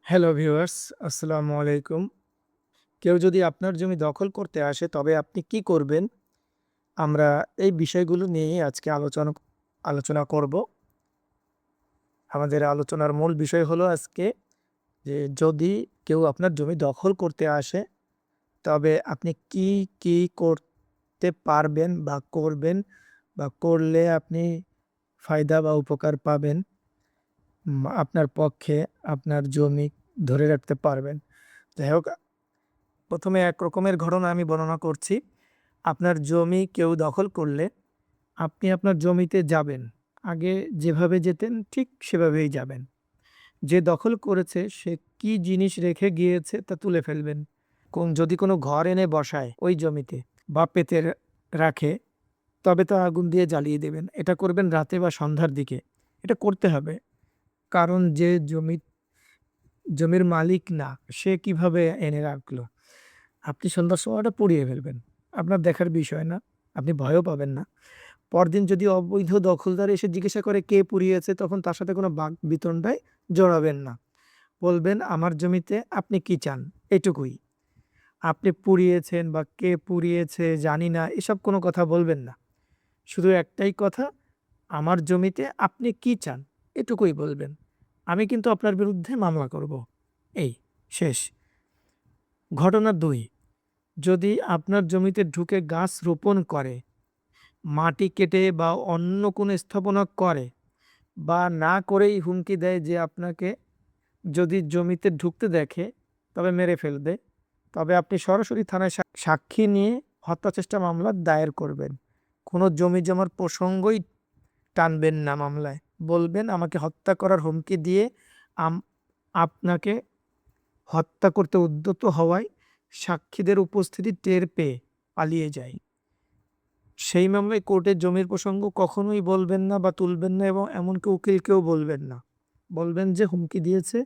Hello viewers, আসসালামু আলাইকুম। কেউ যদি আপনার জমি দখল করতে আসে তবে আপনি কি করবেন? আমরা এই বিষয়গুলো নিয়েই আজকে আলোচনা করব। আমাদের আলোচনার মূল বিষয় হলো আজকে যে যদি কেউ আপনার জমি দখল করতে আসে তবে আপনি কি করতে পারবেন বা করবেন বা করলে আপনি ফায়দা বা উপকার পাবেন, আপনার পক্ষে আপনার জমি ধরে রাখতে পারবেন। যাই হোক, ১ম এ এক রকমের ঘটনা আমি বর্ণনা করছি। আপনার জমি কেউ দখল করলে আপনি আপনার জমিতে যাবেন। আগে যেভাবে যেতেন ঠিক সেভাবেই যাবেন। যে দখল করেছে সে কি জিনিস রেখে গিয়েছে তা তুলে ফেলবেন। যদি কোনো ঘর এনে বসায় ওই জমিতে বা পেতে রাখে তবে তা আগুন দিয়ে জ্বালিয়ে দেবেন। এটা করবেন রাতে বা সন্ধ্যার দিকে। এটা করতে হবে। কারণ যে জমির মালিক না, সে কিভাবে এনে রাখলো? আপনি সন্ধ্যার সময় ওটা পুড়িয়ে ফেলবেন। আপনার দেখার বিষয় না। আপনি ভয়ও পাবেন না। পরদিন যদি অবৈধ দখলদার এসে জিজ্ঞাসা করে কে পুড়িয়েছে, তখন তার সাথে কোনো বাকবিতণ্ডায় জড়াবেন না। বলবেন, "আমার জমিতে আপনি কি চান?" এটুকুই। আপনি পুড়িয়েছেন বা কে পুড়িয়েছে জানি না, এসব কোনো কথা বলবেন না। শুধু একটাই কথা, "আমার জমিতে আপনি কি চান?" এটুকুই বলবেন। "আমি কিন্তু আপনার বিরুদ্ধে মামলা করব।" এই, শেষ। ঘটনা ২, যদি আপনার জমিতে ঢুকে গাছ রোপণ করে, মাটি কেটে বা অন্য কোনো স্থাপনা করে বা না করেই হুমকি দেয় যে আপনাকে যদি জমিতে ঢুকতে দেখে তবে মেরে ফেলবে, তবে আপনি সরাসরি থানায় সাক্ষী নিয়ে হত্যা চেষ্টা মামলা দায়ের করবেন। কোনো জমি জমার প্রসঙ্গই টানবেন না মামলায়। বলবেন, "আমাকে হত্যা করার হুমকি দিয়ে আম- আপনাকে হত্যা করতে উদ্যত হওয়ায় সাক্ষীদের উপস্থিতি টের পেয়ে পালিয়ে যায়।" সেই মামলায় কোর্টে জমির প্রসঙ্গ কখনোই বলবেন না বা তুলবেন না, এবং এমনকি উকিলকেও বলবেন না। বলবেন যে হুমকি দিয়েছে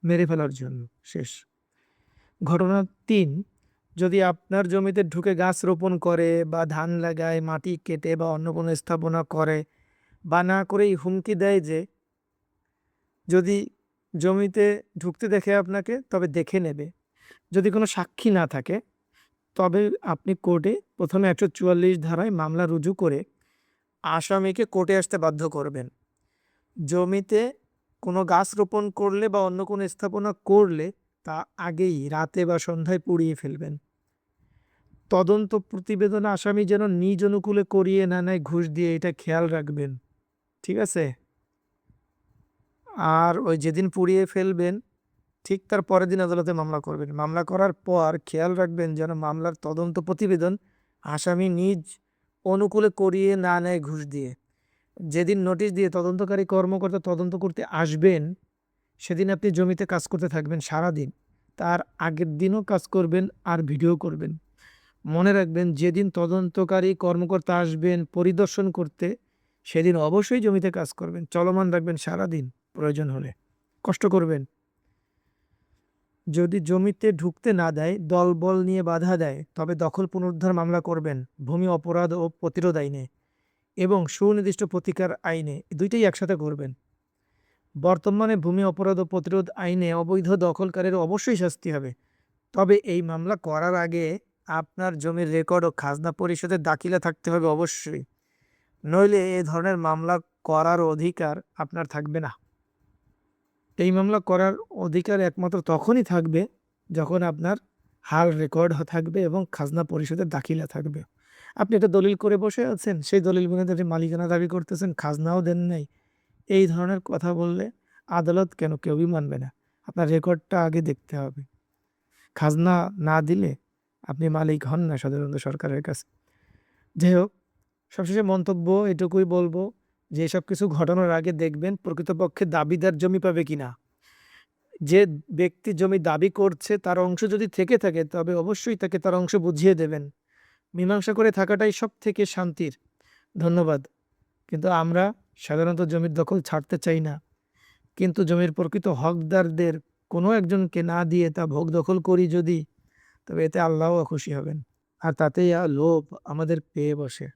মেরে ফেলার জন্য। শেষ। ঘটনা ৩, যদি আপনার জমিতে ঢুকে গাছ রোপণ করে বা ধান লাগায়, মাটি কেটে বা অন্য কোনো স্থাপনা করে বা না করেই হুমকি দেয় যে যদি জমিতে ঢুকতে দেখে আপনাকে তবে দেখে নেবে। যদি কোনো সাক্ষী না থাকে তবে আপনি কোর্টে ১ম এ ১৪৪ ধারায় মামলা রুজু করে আসামিকে কোর্টে আসতে বাধ্য করবেন। জমিতে কোনো গাছ রোপণ করলে বা অন্য কোনো স্থাপনা করলে তা আগেই রাতে বা সন্ধ্যায় পুড়িয়ে ফেলবেন। তদন্ত প্রতিবেদন আসামি যেন নিজ অনুকূলে করিয়ে না নেয় ঘুষ দিয়ে, এটা খেয়াল রাখবেন। ঠিক আছে? আর ওই যেদিন পুড়িয়ে ফেলবেন ঠিক তার পরের দিন আদালতে মামলা করবেন। মামলা করার পর খেয়াল রাখবেন যেন মামলার তদন্ত প্রতিবেদন আসামি নিজ অনুকূলে করিয়ে না নেয় ঘুষ দিয়ে। যেদিন নোটিশ দিয়ে তদন্তকারী কর্মকর্তা তদন্ত করতে আসবেন, সেদিন আপনি জমিতে কাজ করতে থাকবেন সারাদিন। তার আগের দিনও কাজ করবেন আর ভিডিও করবেন। মনে রাখবেন, যেদিন তদন্তকারী কর্মকর্তা আসবেন পরিদর্শন করতে, সেদিন অবশ্যই জমিতে কাজ করবেন। চলমান রাখবেন সারাদিন, প্রয়োজন হলে। কষ্ট করবেন। যদি জমিতে ঢুকতে না দেয়, দলবল নিয়ে বাধা দেয়, তবে দখল পুনরুদ্ধার মামলা করবেন ভূমি অপরাধ ও প্রতিরোধ আইনে এবং সুনির্দিষ্ট প্রতিকার আইনে। দুইটাই একসাথে করবেন। বর্তমানে ভূমি অপরাধ ও প্রতিরোধ আইনে অবৈধ দখলকারীর অবশ্যই শাস্তি হবে। তবে এই মামলা করার আগে আপনার জমির রেকর্ড ও খাজনা পরিশোধের দাখিলা থাকতে হবে অবশ্যই। নইলে এ ধরনের মামলা করার অধিকার আপনার থাকবে না। এই মামলা করার অধিকার একমাত্র তখনই থাকবে যখন আপনার হাল রেকর্ড থাকবে এবং খাজনা পরিশোধের দাখিলা থাকবে। আপনি একটা দলিল করে বসে আছেন, সেই দলিল বুঝে আপনি মালিকানা দাবি করতেছেন, খাজনাও দেন নাই। এই ধরনের কথা বললে আদালত কেন, কেউই মানবে না। আপনার রেকর্ডটা আগে দেখতে হবে। খাজনা না দিলে আপনি মালিক হন না সাধারণত সরকারের কাছে। যাই হোক, সবশেষে মন্তব্য এটুকুই বলবো যে এসব কিছু ঘটানোর আগে দেখবেন প্রকৃতপক্ষে দাবিদার জমি পাবে কিনা। যে ব্যক্তি জমি দাবি করছে তার অংশ যদি থেকে থাকে তবে অবশ্যই তাকে তার অংশ বুঝিয়ে দেবেন। মীমাংসা করে থাকাটাই সব থেকে শান্তির। ধন্যবাদ। কিন্তু আমরা সাধারণত জমির দখল ছাড়তে চাই না, কিন্তু জমির প্রকৃত হকদারদের কোনো একজনকে না দিয়ে তা ভোগ দখল করি যদি, তবে এতে আল্লাহও খুশি হবেন। আর তাতেই লোভ আমাদের পেয়ে বসে।